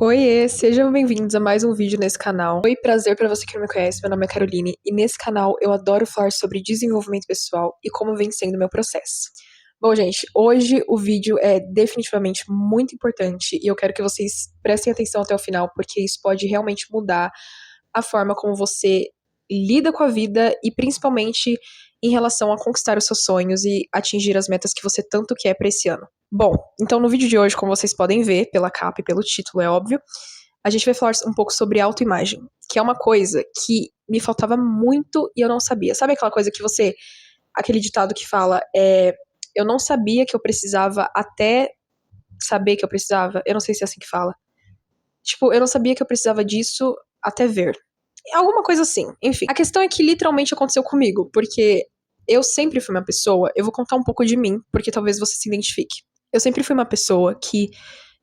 Oiê, sejam bem-vindos a mais um vídeo nesse canal. Oi, prazer pra você que não me conhece, meu nome é Caroline e nesse canal eu adoro falar sobre desenvolvimento pessoal e como vem sendo o meu processo. Bom, gente, hoje o vídeo é definitivamente muito importante e eu quero que vocês prestem atenção até o final, porque isso pode realmente mudar a forma como você lida com a vida e principalmente em relação a conquistar os seus sonhos e atingir as metas que você tanto quer pra esse ano. Bom, então no vídeo de hoje, como vocês podem ver, pela capa e pelo título, é óbvio, a gente vai falar um pouco sobre autoimagem, que é uma coisa que me faltava muito e eu não sabia. Sabe aquela coisa que você, aquele ditado que fala, eu não sabia que eu precisava até saber que eu precisava? Eu não sei se é assim que fala. Tipo, eu não sabia que eu precisava disso até ver. Alguma coisa assim, enfim. A questão é que literalmente aconteceu comigo, porque eu sempre fui uma pessoa, eu vou contar um pouco de mim, porque talvez você se identifique. Eu sempre fui uma pessoa que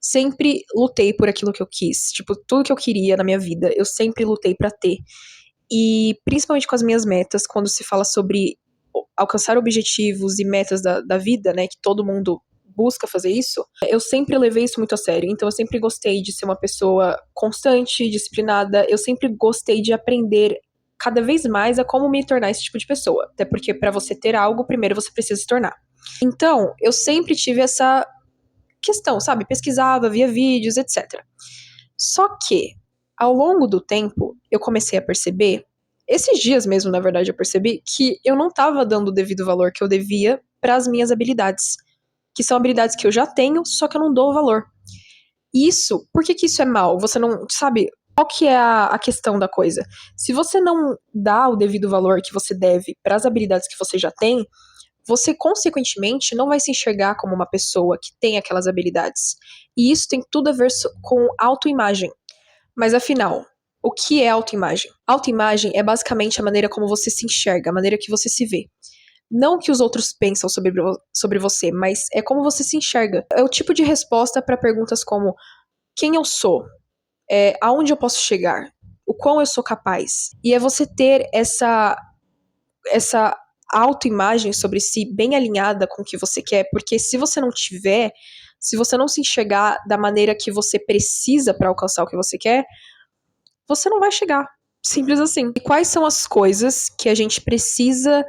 sempre lutei por aquilo que eu quis. Tipo, tudo que eu queria na minha vida, eu sempre lutei pra ter. E principalmente com as minhas metas, quando se fala sobre alcançar objetivos e metas da vida, né, que todo mundo busca fazer isso, eu sempre levei isso muito a sério. Então eu sempre gostei de ser uma pessoa constante, disciplinada, eu sempre gostei de aprender cada vez mais a como me tornar esse tipo de pessoa. Até porque para você ter algo, primeiro você precisa se tornar. Então, eu sempre tive essa questão, sabe? Pesquisava, via vídeos, etc. Só que, ao longo do tempo, eu comecei a perceber, esses dias mesmo, na verdade, eu percebi que eu não estava dando o devido valor que eu devia para as minhas habilidades, que são habilidades que eu já tenho, só que eu não dou valor. Isso, por que que isso é mal? Você não, sabe, qual que é a questão da coisa? Se você não dá o devido valor que você deve para as habilidades que você já tem, você consequentemente não vai se enxergar como uma pessoa que tem aquelas habilidades. E isso tem tudo a ver com autoimagem. Mas afinal, o que é autoimagem? Autoimagem é basicamente a maneira como você se enxerga, a maneira que você se vê. Não o que os outros pensam sobre você, mas é como você se enxerga. É o tipo de resposta para perguntas como quem eu sou, aonde eu posso chegar, o quão eu sou capaz. E é você ter essa autoimagem sobre si bem alinhada com o que você quer, porque se você não tiver, se você não se enxergar da maneira que você precisa para alcançar o que você quer, você não vai chegar. Simples assim. E quais são as coisas que a gente precisa,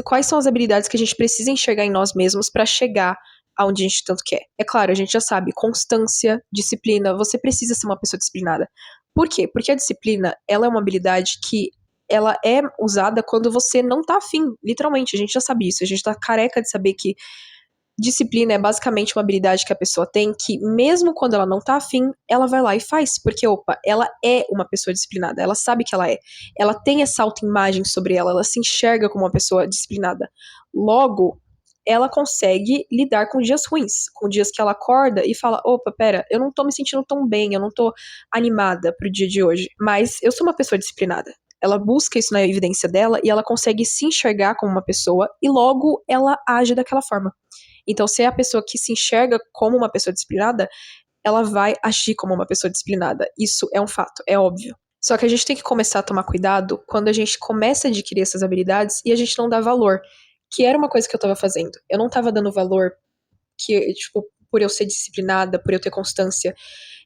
quais são as habilidades que a gente precisa enxergar em nós mesmos para chegar aonde a gente tanto quer? É claro, a gente já sabe, constância, disciplina, você precisa ser uma pessoa disciplinada. Por quê? Porque a disciplina, ela é uma habilidade que ela é usada quando você não tá afim, literalmente, a gente já sabe isso, a gente tá careca de saber que disciplina é basicamente uma habilidade que a pessoa tem que, mesmo quando ela não tá afim, ela vai lá e faz. Porque, opa, ela é uma pessoa disciplinada, ela sabe que ela é. Ela tem essa autoimagem sobre ela se enxerga como uma pessoa disciplinada. Logo, ela consegue lidar com dias ruins, com dias que ela acorda e fala, opa, pera, eu não tô me sentindo tão bem, eu não tô animada pro dia de hoje, mas eu sou uma pessoa disciplinada. Ela busca isso na evidência dela e ela consegue se enxergar como uma pessoa e logo ela age daquela forma. Então, se é a pessoa que se enxerga como uma pessoa disciplinada, ela vai agir como uma pessoa disciplinada. Isso é um fato, é óbvio. Só que a gente tem que começar a tomar cuidado quando a gente começa a adquirir essas habilidades e a gente não dá valor, que era uma coisa que eu tava fazendo. Eu não tava dando valor que, tipo, por eu ser disciplinada, por eu ter constância.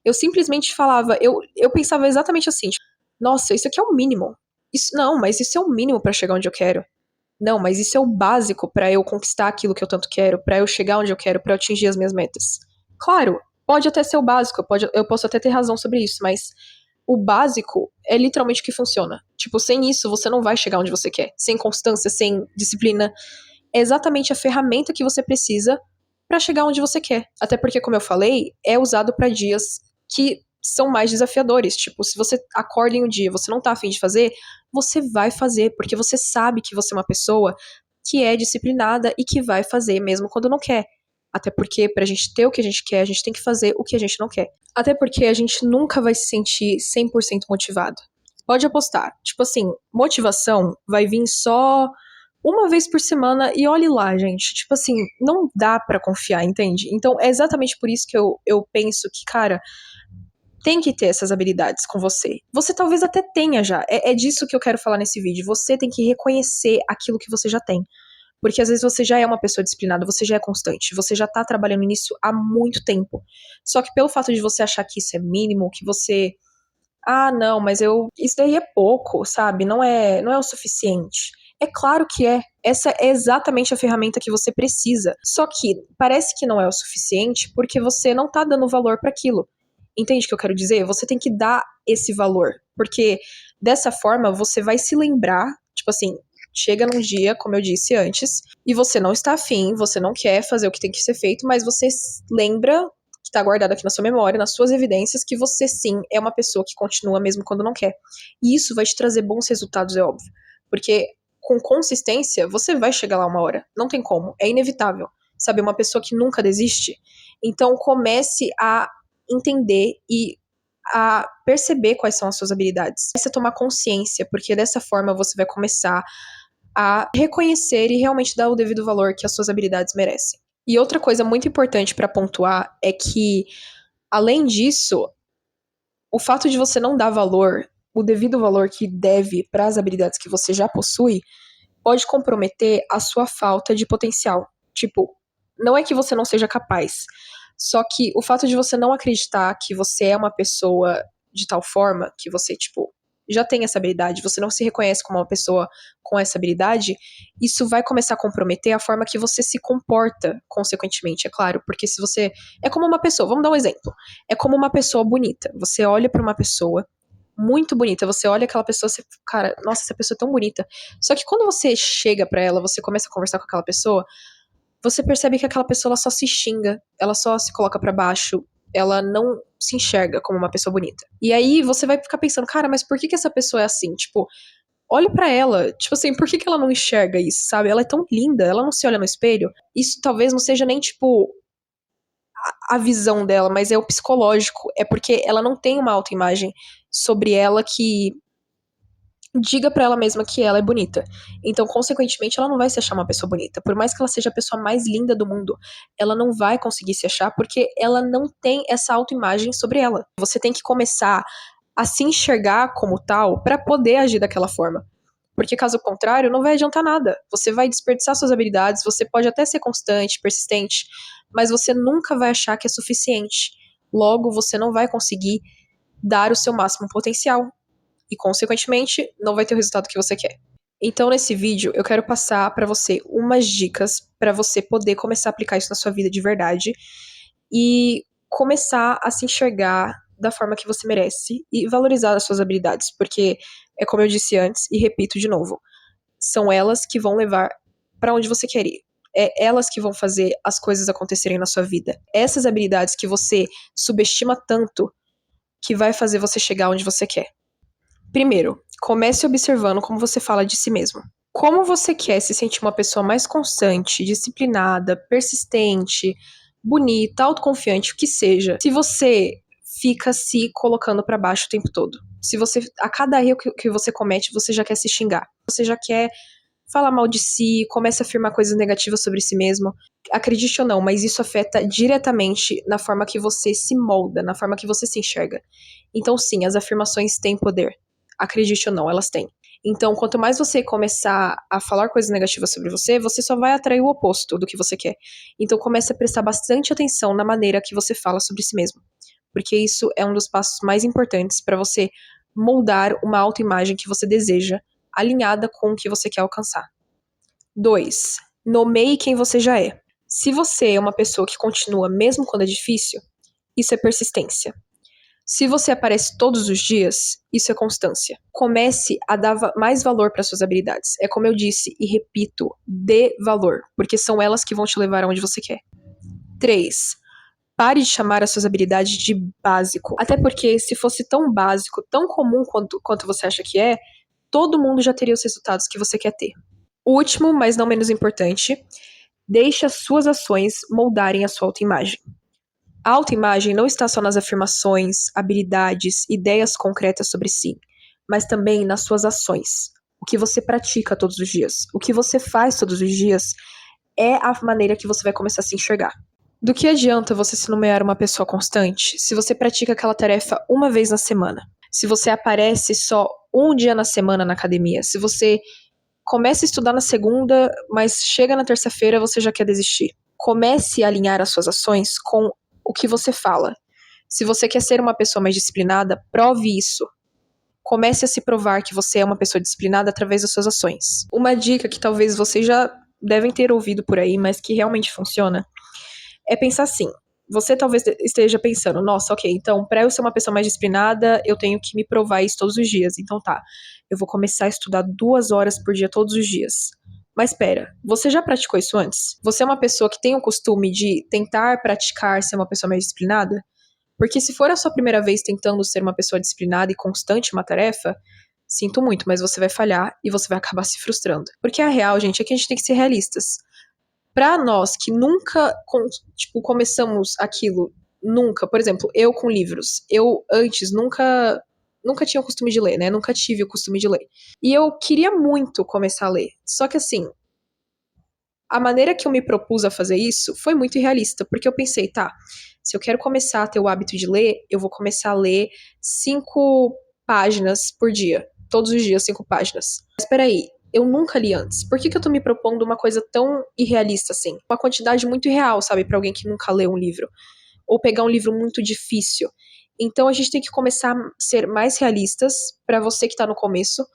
Eu simplesmente falava, eu pensava exatamente assim, tipo, nossa, isso aqui é o mínimo. Isso não, mas isso é o mínimo pra chegar onde eu quero. Não, mas isso é o básico pra eu conquistar aquilo que eu tanto quero, pra eu chegar onde eu quero, pra eu atingir as minhas metas. Claro, pode até ser o básico, eu posso até ter razão sobre isso, mas o básico é literalmente o que funciona. Tipo, sem isso você não vai chegar onde você quer. Sem constância, sem disciplina. É exatamente a ferramenta que você precisa pra chegar onde você quer. Até porque, como eu falei, é usado pra dias que são mais desafiadores. Tipo, se você acorda em um dia, você não tá afim de fazer, você vai fazer, porque você sabe que você é uma pessoa que é disciplinada e que vai fazer mesmo quando não quer. Até porque, pra gente ter o que a gente quer, a gente tem que fazer o que a gente não quer. Até porque a gente nunca vai se sentir 100% motivado. Pode apostar. Tipo assim, motivação vai vir só uma vez por semana e olhe lá, gente. Tipo assim, não dá pra confiar, entende? Então é exatamente por isso que eu penso que, cara, tem que ter essas habilidades com você. Você talvez até tenha já. É disso que eu quero falar nesse vídeo. Você tem que reconhecer aquilo que você já tem. Porque às vezes você já é uma pessoa disciplinada, você já é constante, você já tá trabalhando nisso há muito tempo. Só que pelo fato de você achar que isso é mínimo, que você não, mas isso daí é pouco, sabe? Não é o suficiente. É claro que é. Essa é exatamente a ferramenta que você precisa. Só que parece que não é o suficiente porque você não tá dando valor para aquilo. Entende o que eu quero dizer? Você tem que dar esse valor, porque dessa forma você vai se lembrar, tipo assim, chega num dia, como eu disse antes, e você não está afim, você não quer fazer o que tem que ser feito, mas você lembra que tá guardado aqui na sua memória, nas suas evidências, que você sim é uma pessoa que continua mesmo quando não quer. E isso vai te trazer bons resultados, é óbvio. Porque com consistência, você vai chegar lá uma hora. Não tem como, é inevitável. Sabe, uma pessoa que nunca desiste. Então comece a entender e a perceber quais são as suas habilidades. Comece a tomar consciência, porque dessa forma você vai começar a reconhecer e realmente dar o devido valor que as suas habilidades merecem. E outra coisa muito importante para pontuar é que, além disso, o fato de você não dar valor, o devido valor que deve para as habilidades que você já possui, pode comprometer a sua falta de potencial. Tipo, não é que você não seja capaz, só que o fato de você não acreditar que você é uma pessoa de tal forma, que você, tipo, já tem essa habilidade, você não se reconhece como uma pessoa com essa habilidade, isso vai começar a comprometer a forma que você se comporta, consequentemente, é claro, porque se você é como uma pessoa, vamos dar um exemplo, é como uma pessoa bonita, você olha para uma pessoa muito bonita, você olha aquela pessoa, você, cara, nossa, essa pessoa é tão bonita, só que quando você chega pra ela, você começa a conversar com aquela pessoa, você percebe que aquela pessoa ela só se xinga, ela só se coloca pra baixo, ela não se enxerga como uma pessoa bonita. E aí você vai ficar pensando, cara, mas por que essa pessoa é assim? Tipo, olhe pra ela, tipo assim, por que ela não enxerga isso, sabe? Ela é tão linda, ela não se olha no espelho. Isso talvez não seja nem, tipo, a visão dela, mas é o psicológico. É porque ela não tem uma autoimagem sobre ela que diga pra ela mesma que ela é bonita. Então, consequentemente, ela não vai se achar uma pessoa bonita. Por mais que ela seja a pessoa mais linda do mundo, ela não vai conseguir se achar porque ela não tem essa autoimagem sobre ela. Você tem que começar a se enxergar como tal pra poder agir daquela forma. Porque caso contrário, não vai adiantar nada. Você vai desperdiçar suas habilidades, você pode até ser constante, persistente, mas você nunca vai achar que é suficiente. Logo, você não vai conseguir dar o seu máximo potencial e, consequentemente, não vai ter o resultado que você quer. Então, nesse vídeo, eu quero passar para você umas dicas para você poder começar a aplicar isso na sua vida de verdade e começar a se enxergar da forma que você merece e valorizar as suas habilidades, porque é como eu disse antes e repito de novo, são elas que vão levar para onde você quer ir. É elas que vão fazer as coisas acontecerem na sua vida. Essas habilidades que você subestima tanto que vai fazer você chegar onde você quer. Primeiro, comece observando como você fala de si mesmo. Como você quer se sentir uma pessoa mais constante, disciplinada, persistente, bonita, autoconfiante, o que seja, se você fica se colocando pra baixo o tempo todo? Se você, a cada erro que você comete, você já quer se xingar. Você já quer falar mal de si, começa a afirmar coisas negativas sobre si mesmo. Acredite ou não, mas isso afeta diretamente na forma que você se molda, na forma que você se enxerga. Então sim, as afirmações têm poder. Acredite ou não, elas têm. Então, quanto mais você começar a falar coisas negativas sobre você, você só vai atrair o oposto do que você quer. Então, comece a prestar bastante atenção na maneira que você fala sobre si mesmo. Porque isso é um dos passos mais importantes para você moldar uma autoimagem que você deseja, alinhada com o que você quer alcançar. 2. Nomeie quem você já é. Se você é uma pessoa que continua mesmo quando é difícil, isso é persistência. Se você aparece todos os dias, isso é constância. Comece a dar mais valor para suas habilidades. É como eu disse e repito, dê valor, porque são elas que vão te levar aonde você quer. 3. Pare de chamar as suas habilidades de básico. Até porque se fosse tão básico, tão comum quanto você acha que é, todo mundo já teria os resultados que você quer ter. Último, mas não menos importante, deixe as suas ações moldarem a sua autoimagem. A autoimagem não está só nas afirmações, habilidades, ideias concretas sobre si, mas também nas suas ações. O que você pratica todos os dias, o que você faz todos os dias é a maneira que você vai começar a se enxergar. Do que adianta você se nomear uma pessoa constante se você pratica aquela tarefa uma vez na semana? Se você aparece só um dia na semana na academia? Se você Comece a estudar na segunda, mas chega na terça-feira você já quer desistir. Comece a alinhar as suas ações com o que você fala. Se você quer ser uma pessoa mais disciplinada, prove isso. Comece a se provar que você é uma pessoa disciplinada através das suas ações. Uma dica que talvez vocês já devem ter ouvido por aí, mas que realmente funciona, é pensar assim. Você talvez esteja pensando, nossa, ok, então para eu ser uma pessoa mais disciplinada, eu tenho que me provar isso todos os dias. Então tá, eu vou começar a estudar 2 horas por dia todos os dias. Mas espera, você já praticou isso antes? Você é uma pessoa que tem o costume de tentar praticar ser uma pessoa mais disciplinada? Porque se for a sua primeira vez tentando ser uma pessoa disciplinada e constante em uma tarefa, sinto muito, mas você vai falhar e você vai acabar se frustrando. Porque a real, gente, é que a gente tem que ser realistas. Pra nós que nunca, começamos aquilo, nunca, por exemplo, eu com livros, eu antes nunca tinha o costume de ler, né? Nunca tive o costume de ler. E eu queria muito começar a ler. Só que assim, a maneira que eu me propus a fazer isso foi muito irrealista, porque eu pensei, tá, se eu quero começar a ter o hábito de ler, eu vou começar a ler 5 páginas por dia. Todos os dias, 5 páginas. Mas peraí, eu nunca li antes. Por que eu tô me propondo uma coisa tão irrealista assim? Uma quantidade muito irreal, sabe, pra alguém que nunca leu um livro. Ou pegar um livro muito difícil. Então a gente tem que começar a ser mais realistas pra você que tá no começo,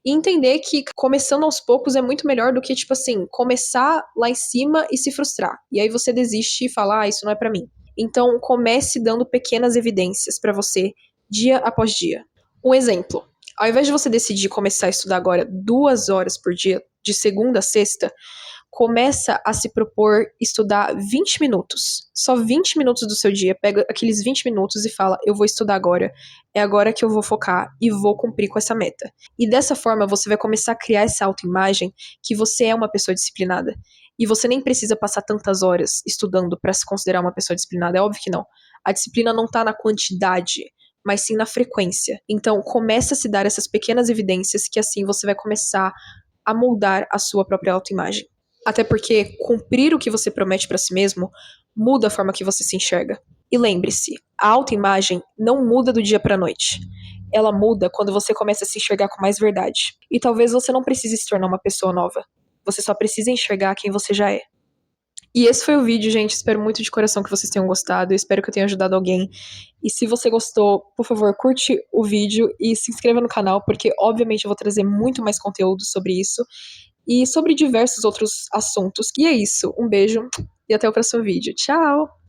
e entender que começando aos poucos é muito melhor do que, tipo assim, começar lá em cima e se frustrar. E aí você desiste e fala, isso não é pra mim. Então, comece dando pequenas evidências pra você, dia após dia. Um exemplo, ao invés de você decidir começar a estudar agora 2 horas por dia, de segunda a sexta, começa a se propor estudar 20 minutos. Só 20 minutos do seu dia, pega aqueles 20 minutos e fala, eu vou estudar agora, é agora que eu vou focar e vou cumprir com essa meta. E dessa forma você vai começar a criar essa autoimagem que você é uma pessoa disciplinada. E você nem precisa passar tantas horas estudando para se considerar uma pessoa disciplinada, é óbvio que não. A disciplina não tá na quantidade, mas sim na frequência. Então, comece a se dar essas pequenas evidências que assim você vai começar a moldar a sua própria autoimagem. Até porque cumprir o que você promete para si mesmo muda a forma que você se enxerga. E lembre-se, a autoimagem não muda do dia para a noite. Ela muda quando você começa a se enxergar com mais verdade. E talvez você não precise se tornar uma pessoa nova. Você só precisa enxergar quem você já é. E esse foi o vídeo, gente. Espero muito de coração que vocês tenham gostado. Eu espero que eu tenha ajudado alguém. E se você gostou, por favor, curte o vídeo e se inscreva no canal, porque obviamente eu vou trazer muito mais conteúdo sobre isso e sobre diversos outros assuntos. E é isso. Um beijo e até o próximo vídeo. Tchau!